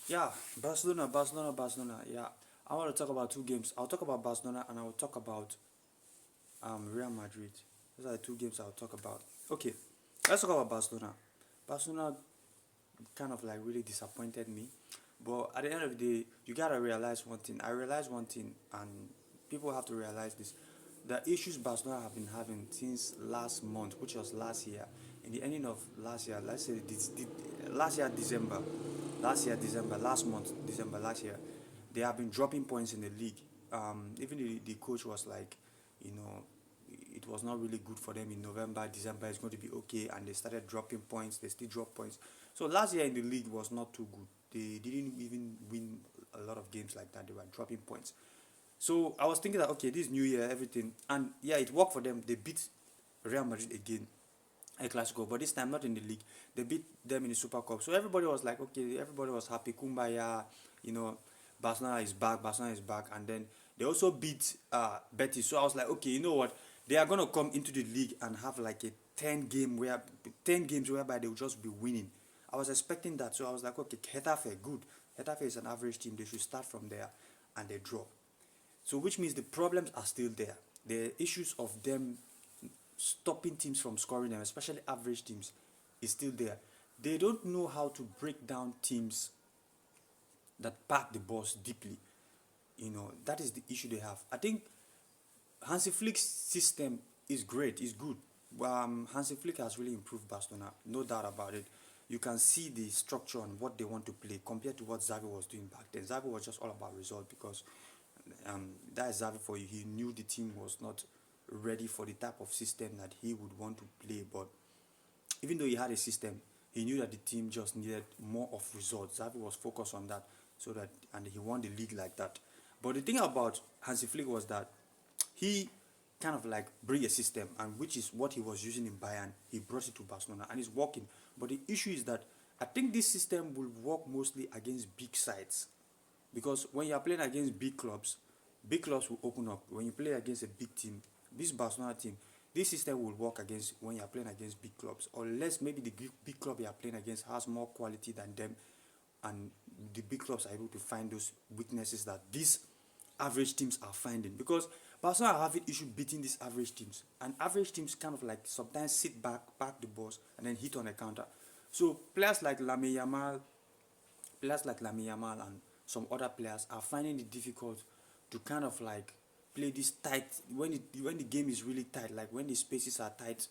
Yeah, Barcelona. Yeah, I want to talk about two games. I'll talk about Barcelona and I will talk about Real Madrid. Those are the two games I'll talk about. Okay, let's talk about Barcelona. Barcelona kind of like really disappointed me, but at the end of the day, you gotta realize one thing. I realized one thing, and people have to realize this: the issues Barcelona have been having since last month, which was last year, in the ending of last year. Let's say last year December, last month December last year, they have been dropping points in the league. Even the coach was like, you know, it was not really good for them in November, December. It's going to be okay, and they started dropping points. They still drop points. So last year in the league was not too good. They didn't even win a lot of games like that. They were dropping points. So I was thinking that okay, this new year, everything, and yeah, it worked for them. They beat Real Madrid again, a Clasico, but this time not in the league. They beat them in the Super Cup. So everybody was like, okay, everybody was happy. Kumbaya, you know, Barcelona is back. Barcelona is back, and then they also beat Betis. So I was like, okay, you know what? They are gonna come into the league and have like a 10 games whereby they will just be winning. I was expecting that, so I was like, okay, Getafe, good. Getafe is an average team. They should start from there, and they draw. So which means the problems are still there. The issues of them stopping teams from scoring them, especially average teams, is still there. They don't know how to break down teams that pack the balls deeply. That is the issue they have. I think Hansi Flick's system is great, is good. Hansi Flick has really improved Barcelona, no doubt about it. You can see the structure and what they want to play compared to what Xavi was doing back then. Xavi was just all about result because that is Xavi for you. He knew the team was not ready for the type of system that he would want to play. But even though he had a system, he knew that the team just needed more of results. Xavi was focused on that, and he won the league like that. But the thing about Hansi Flick was that he kind of like bring a system, and which is what he was using in Bayern. He brought it to Barcelona, and it's working. But the issue is that I think this system will work mostly against big sides, because when you are playing against big clubs will open up. When you play against a big team, this Barcelona team, this system will work against when you are playing against big clubs, unless maybe the big club you are playing against has more quality than them, and the big clubs are able to find those weaknesses that these average teams are finding. Because Barcelona are having issue beating these average teams, and average teams kind of like sometimes sit back, back the balls, and then hit on a counter. So players like Lamine Yamal and some other players are finding it difficult to kind of like play this tight when the game is really tight, like when the spaces are tight,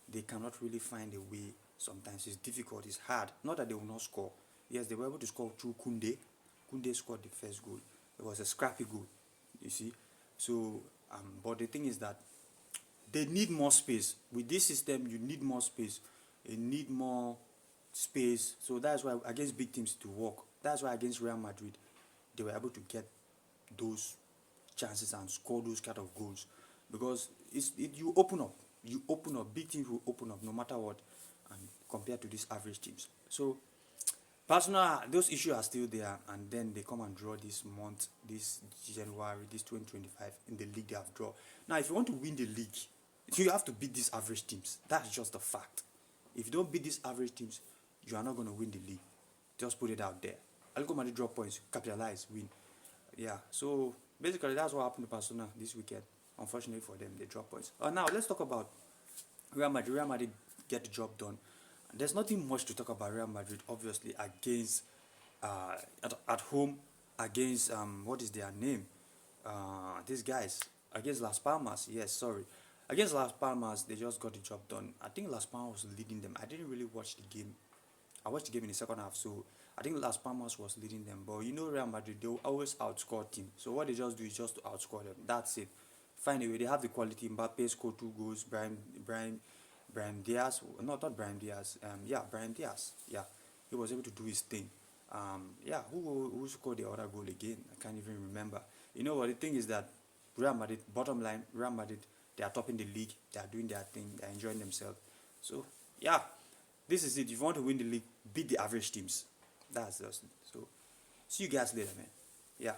they cannot really find a way. Sometimes it's difficult, it's hard. Not that they will not score. Yes, they were able to score through Kunde. Kunde scored the first goal. It was a scrappy goal, you see. So, but the thing is that they need more space. With this system, you need more space. You need more space. So that's why against big teams to work. That's why against Real Madrid, they were able to get those chances and score those kind of goals, because you open up, big teams will open up no matter what, and compared to these average teams. So Barcelona, those issues are still there, and then they come and draw this month, this January, this 2025 in the league they have drawn. Now, if you want to win the league, you have to beat these average teams. That's just a fact. If you don't beat these average teams, you are not going to win the league. Just put it out there. Atletico Madrid drop points, capitalize, win. Yeah, so basically that's what happened to Barcelona this weekend. Unfortunately for them, they drop points. Now let's talk about Real Madrid. Real Madrid get the job done. There's nothing much to talk about Real Madrid, obviously, against at home against what is their name? These guys against Las Palmas. Yes, sorry, against Las Palmas, they just got the job done. I think Las Palmas was leading them. I didn't really watch the game. I watched the game in the second half, so I think Las Palmas was leading them. But you know, Real Madrid, they will always outscore team. So what they just do is just to outscore them. That's it. Find a way. They have the quality. Mbappe scored 2 goals. Brian Diaz, not Brian Diaz. Yeah, Brian Diaz. Yeah, he was able to do his thing. Yeah, who scored the other goal again? I can't even remember. You know what? The thing is that Real Madrid, bottom line, Real Madrid, they are topping the league. They are doing their thing. They are enjoying themselves. So yeah, this is it. If you want to win the league, beat the average teams. That's just it. So see you guys later, man. Yeah.